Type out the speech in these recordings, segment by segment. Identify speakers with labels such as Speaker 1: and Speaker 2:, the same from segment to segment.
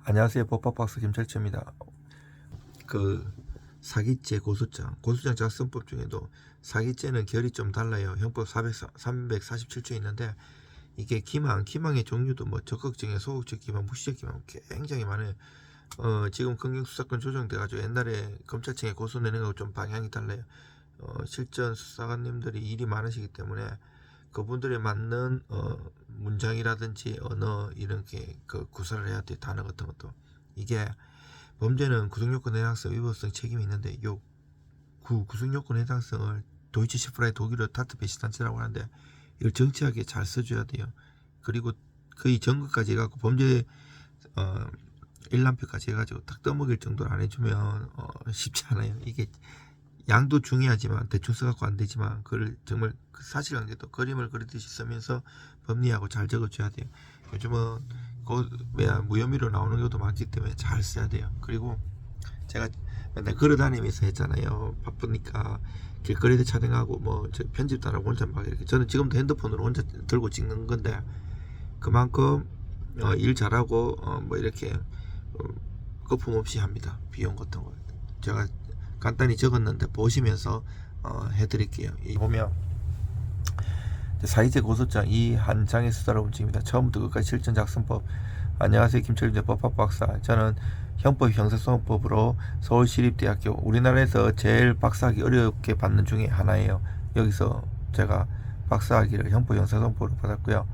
Speaker 1: 안녕하세요. 법학박사 김철철입니다. 사기죄 고소장 작성법 중에도 사기죄는 결이 좀 달라요. 형법 347조 있는데 이게 기망의 종류도 뭐 적극적인, 소극적 기망, 무시적 기망 굉장히 많아요. 지금 검경수사권 조정돼가지고 옛날에 검찰청에 고소 내는 거하고 좀 방향이 달라요. 실전 수사관님들이 일이 많으시기 때문에 그분들에 맞는 문장이라든지 언어 이런 게 구사를 해야 돼. 단어 같은 것도. 이게 범죄는 구성요건 해당성, 위법성 책임이 있는데 요 구성요건 해당성을 도이치 시프라의 독일어 타트 배시단체라고 하는데 이걸 정치하게 잘 써줘야 돼요. 그리고 거의 전거까지 해갖고 범죄 일람표까지 해가지고 딱 떠먹일 정도로 안 해주면 쉽지 않아요. 이게 양도 중요하지만 대충 써갖고 안 되지만 그걸 정말 사실관계도 그림을 그리듯이 쓰면서 법리하고 잘 적어줘야 돼요. 요즘은 무혐의로 나오는 경우도 많기 때문에 잘 써야 돼요. 그리고 제가 맨날 걸어다니면서 했잖아요. 바쁘니까 길거리에 촬영하고 뭐 편집도 안 하고 혼자 막 이렇게. 저는 지금도 핸드폰으로 혼자 들고 찍는 건데 그만큼 일 잘하고 뭐 이렇게 거품 없이 합니다. 비용 같은 거 제가 간단히 적었는데 보시면서 해드릴게요. 이 보면 사기죄 고소장 이 한 장의 수사를 움직입니다. 처음부터 끝까지 실전 작성법. 안녕하세요. 김철재 법학박사. 저는 형법 형사소송법으로 서울시립대학교 우리나라에서 제일 박사학위 어렵게 받는 중에 하나예요. 여기서 제가 박사학위를 형법 형사소송법으로 받았고요.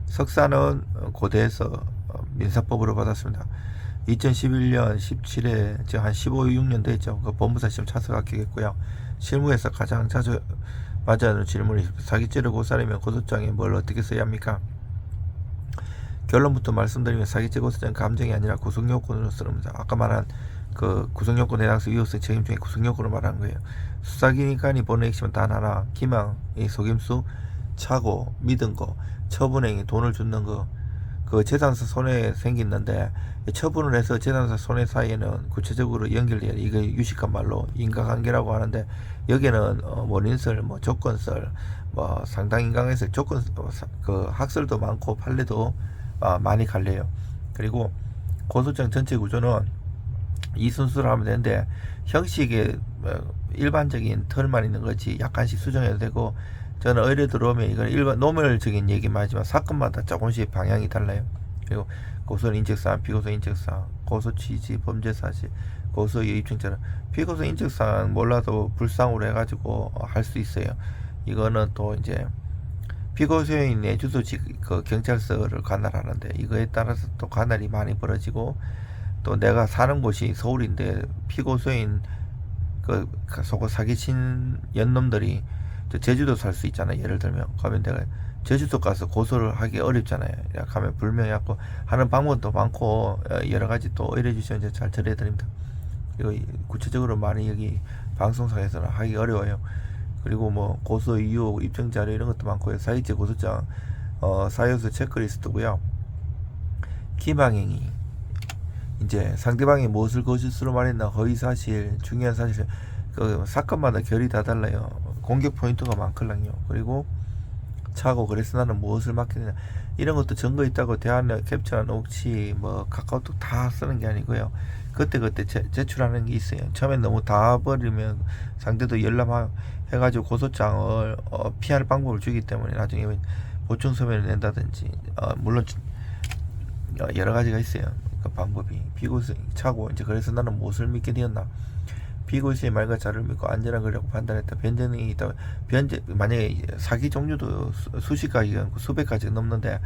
Speaker 1: 석사는 고대에서 민사법으로 받았습니다. 2011년 17회 한 15-16년 됐죠. 그 법무사 시험 참석 합격했고요. 실무에서 가장 자주 맞아하는 질문이 사기죄를 고소하려면 고소장에 뭘 어떻게 써야 합니까? 결론부터 말씀드리면 사기죄 고소장 감정이 아니라 구성요건으로 쓰는니다. 아까 말한 그 구성요건 해당성 위법성 책임 중에 구성요건을 말하는 거예요. 수사기관이 보는 핵심은 단 하나, 기망, 속임수, 착오, 믿은 거, 처분행위, 돈을 줍는 거, 그 재산사 손해 생기는데 처분을 해서 재산사 손해 사이에는 구체적으로 연결돼야 돼. 이거 유식한 말로 인과관계라고 하는데 여기는 원인설, 뭐 조건설, 뭐 상당인과관계설, 조건 그 학설도 많고 판례도 많이 갈려요. 그리고 고소장 전체 구조는 이 순서로 하면 되는데 형식에 일반적인 털만 있는 거지 약간씩 수정해도 되고. 저는 의뢰 들어오면 이건 일반 노멸적인 얘기만 하지만 사건마다 조금씩 방향이 달라요. 그리고 고소는 인적사항, 피고소 인적사항, 고소 취지, 범죄 사실, 고소의 입증자는 피고소 인적사항 몰라도 불상으로 해가지고 할 수 있어요. 이거는 또 이제 피고소인의 주소지 그 경찰서를 관할하는데 이거에 따라서 또 관할이 많이 벌어지고 또 내가 사는 곳이 서울인데 피고소인 그 속고 사기친 연놈들이 제주도 살 수 있잖아요. 예를 들면 가면 내가 제주도 가서 고소를 하기 어렵잖아요. 가면 불명해갖고 하는 방법도 많고 여러 가지 또 의뢰 주시면 잘 처리해드립니다. 그리고 구체적으로 많이 여기 방송사에서는 하기 어려워요. 그리고 뭐 고소 이유, 입증 자료 이런 것도 많고요. 사기죄 고소장 사유서 체크리스트고요. 기망행위 이제 상대방이 무엇을 거짓으로 말했나, 허위사실, 중요한 사실, 그 사건마다 결이 다 달라요. 공격 포인트가 많거든요. 그리고 차고 그래서 나는 무엇을 맡기느냐 이런 것도 증거 있다고 대안에 캡처한 옥치 뭐 카카오톡 다 쓰는 게 아니고요. 그때 제출하는 게 있어요. 처음에 너무 다 버리면 상대도 열람해가지고 고소장을 피할 방법을 주기 때문에 나중에 보충 서면을 낸다든지 물론 여러 가지가 있어요. 그 방법이 피고소 차고 이제 그래서 나는 무엇을 믿게 되었나. 피고수의 말과 자료를 믿고 안전한 거라고 판단했다. 변제능이 있다. 만약에 사기 종류도 수십 가지, 수백 가지 넘는데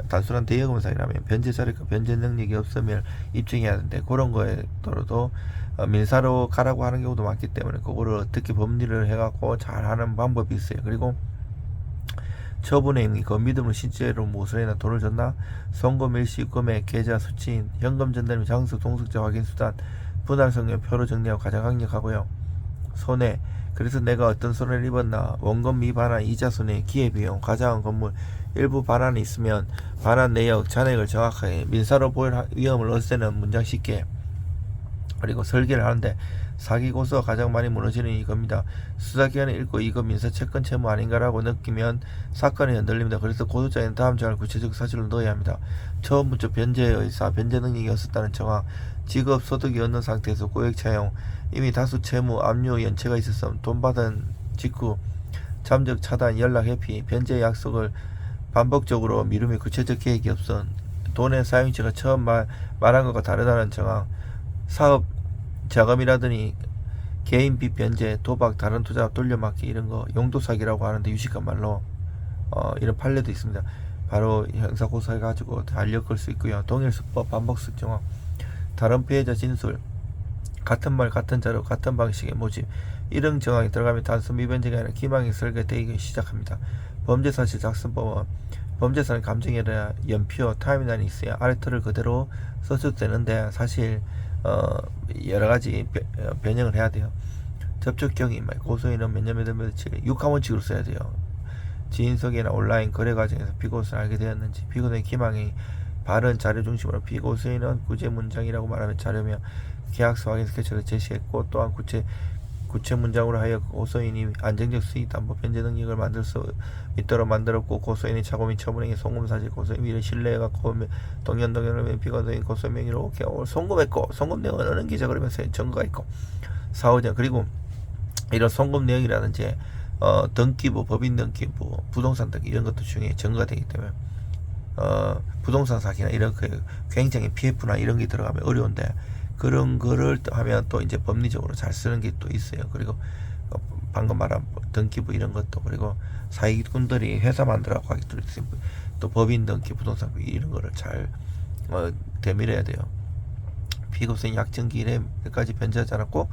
Speaker 1: 단순한 대여금 사기라면 변제 자료가 변제 능력이 없으면 입증해야 하는데 그런 거에 따라도 민사로 가라고 하는 경우도 많기 때문에 그거를 어떻게 법리를 해갖고 잘 하는 방법이 있어요. 그리고 처분행위, 그 믿음을 실제로 무엇을 했나, 돈을 줬나, 선고 밀시, 금액, 계좌, 수취인, 현금 전달 및 장소, 동석자 확인 수단, 분할 성명 표로 정리하고 가장 강력하고요. 손해, 그래서 내가 어떤 손해를 입었나, 원금 미반환, 이자 손해, 기회비용, 가져간 건물, 일부 반환이 있으면 반환 내역, 잔액을 정확하게 민사로 보일 위험을 없애는 문장 쉽게 그리고 설계를 하는데 사기 고소가 가장 많이 무너지는 이겁니다. 수사기관이 읽고 이거 민사채권 채무 아닌가라고 느끼면 사건이 흔들립니다. 그래서 고소장에는 다음 장을 구체적 사실로 넣어야 합니다. 처음부터 변제의 의사, 변제 능력이 없었다는 정황, 직업 소득이 없는 상태에서 고액 차용, 이미 다수 채무, 압류, 연체가 있었음, 돈 받은 직후 잠적 차단, 연락 회피, 변제 약속을 반복적으로 미루며 구체적 계획이 없음, 돈의 사용처가 처음 말한 것과 다르다는 정황, 사업 자금이라더니 개인 빚 변제, 도박, 다른 투자 돌려막기 이런 거 용도 사기라고 하는데 유식한 말로 이런 판례도 있습니다. 바로 형사 고소해 가지고 달력걸 수 있고요. 동일 수법, 반복적 정황, 다른 피해자 진술, 같은 말, 같은 자료, 같은 방식의 모집 이런 정황이 들어가면 단순 미변제가 아니라 기망이 설계되기 시작합니다. 범죄사실 작성법은 범죄사는 감정이 아니라 연표, 타임라인이 있어야 아래 틀을 그대로 써줘도 되는데 사실 여러가지 변형을 해야 돼요. 접촉 경위, 고소인은 몇 년 몇 며칠 6하원칙으로 써야 돼요. 지인석이나 온라인 거래 과정에서 피고소를 알게 되었는지, 피고소의 기망이 바른 자료 중심으로 피고소인은 구제 문장이라고 말하면 자료며 계약서 확인 스케치를 제시했고, 또한 구체 문장으로 하여 고소인이 안정적 수익 담보 변제 능력을 만들 수 있도록 만들었고, 고소인이 자고 및 처분행위 송금 사실, 고소인 미래 신뢰해갖고 동년을 피고소인 고소인 명의로 송금했고, 송금 내용은 어느 기자 그러면서 증거가 있고, 사후전. 그리고 이런 송금 내용이라든지 등기부, 법인 등기부, 부동산 등기 이런 것도 중요해 증거가 되기 때문에 부동산 사기나 이런 굉장히 PF나 이런 게 들어가면 어려운데, 그런 거를 하면 또 이제 법리적으로 잘 쓰는 게 또 있어요. 그리고 방금 말한 등기부 이런 것도, 그리고 사기꾼들이 회사 만들어갖고 하기도 있어요. 또 법인 등기, 부동산 이런 거를 잘 대밀해야 돼요. 피고소인 약정기일에 몇 가지 변제하지 않았고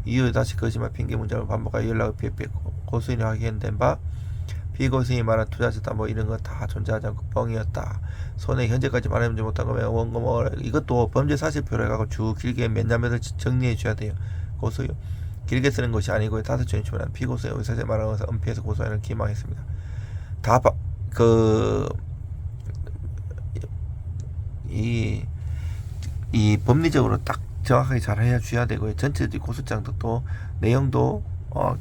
Speaker 1: 이후에 다시 거짓말, 핑계 문장을 반복하여 연락을 피했고, 고소인이 확인된 바 피고소인이 말한 투자자 뭐 이런 거 다 존재하지 않고 뻥이었다. 손에 현재까지 말하지 못한 거면 원금 이것도 범죄 사실표로 해가지고 쭉 길게 몇 년 몇을 정리해 줘야 돼요. 고소요. 길게 쓰는 것이 아니고 다섯 종이 주면 피고소의 의사제 말한 것을 은폐해서 고소인을 기망했습니다. 이 법리적으로 딱 정확하게 잘 해줘야 되고요. 전체적인 고소장도 또 내용도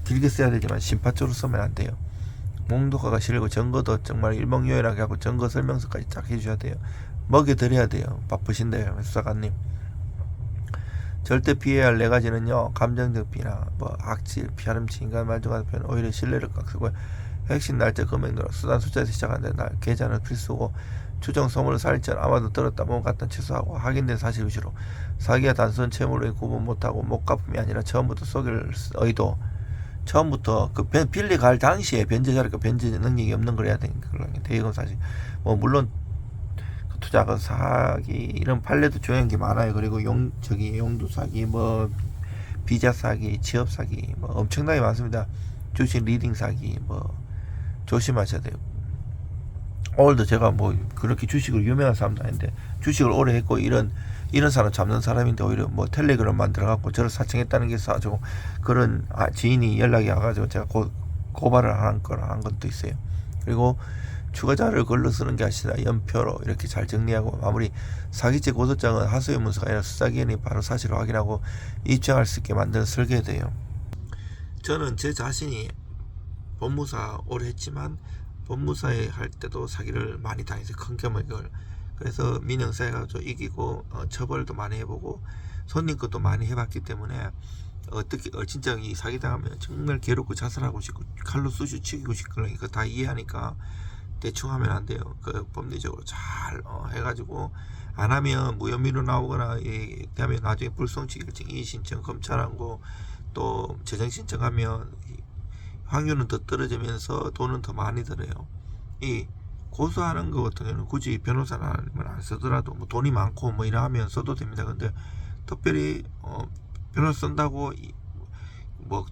Speaker 1: 길게 써야 되지만 심파적으로 쓰면 안 돼요. 목록화가 싫고 증거도 정말 일목요연하게 하고 증거 설명서까지 쫙 해줘야 돼요. 먹여드려야 돼요. 바쁘신데요, 수사관님. 절대 피해야 할 네 가지는요, 감정적 비나 악질, 피하름치, 인간 만족하는 표현, 오히려 신뢰를 깎고, 핵심 날짜, 금액, 수단 숫자에서 시작하는 날, 계좌는 필수고, 추정 소문을 살전 아마도 들었다 몸 같은 취소하고, 확인된 사실 위주로 사기와 단순 채무로 구분 못하고 못 갚음이 아니라 처음부터 속일 의도, 처음부터 빌리 갈 당시에 변제 자료가 변제 능력이 없는 걸 해야 되는 거예요. 대금 사실 물론 투자 사기 이런 판례도 조용한 게 많아요. 그리고 용도 사기, 비자 사기, 취업 사기 엄청나게 많습니다. 주식 리딩 사기 조심하셔야 돼요. 오늘도 제가 그렇게 주식을 유명한 사람도 아닌데 주식을 오래 했고 이런 사람 잡는 사람인데 오히려 텔레그램 만들어갖고 저를 사칭했다는 게 있어가지고 그런 지인이 연락이 와가지고 제가 고발을 한 것도 있어요. 그리고 추가자를 글로 쓰는 게 아니라 연표로 이렇게 잘 정리하고 마무리. 사기죄 고소장은 하소연 문서가 아니라 수사기관이 바로 사실을 확인하고 입증할 수 있게 만드는 설계돼요. 저는 제 자신이 법무사 오래 했지만 법무사에 할 때도 사기를 많이 당해서 큰 금액을, 그래서 민형사 해가지고 이기고 처벌도 많이 해보고 손님 것도 많이 해봤기 때문에 어떻게 진짜 이 사기 당하면 정말 괴롭고 자살하고 싶고 칼로 쑤셔 죽이고 싶고 이거 다 이해하니까 대충 하면 안 돼요. 법리적으로 잘 해가지고 안 하면 무혐의로 나오거나 되면 나중에 불송치 결정, 이의신청, 검찰하고 또 재정신청하면 확률은 더 떨어지면서 돈은 더 많이 들어요. 이 고소하는 것 같은 경우는 굳이 변호사는 안 쓰더라도 돈이 많고 이러면 써도 됩니다. 근데 특별히 변호사 쓴다고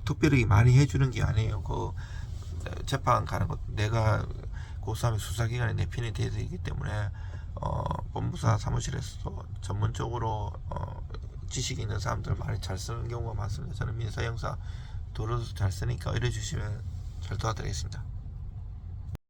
Speaker 1: 특별히 많이 해주는 게 아니에요. 재판 가는 것 내가 고소하면 수사기관에 내 편이 돼야 되기 때문에 법무사 사무실에서 전문적으로 지식이 있는 사람들 많이 잘 쓰는 경우가 많습니다. 저는 민사 형사 도로서 잘 쓰니까 의뢰 주시면 잘 도와드리겠습니다.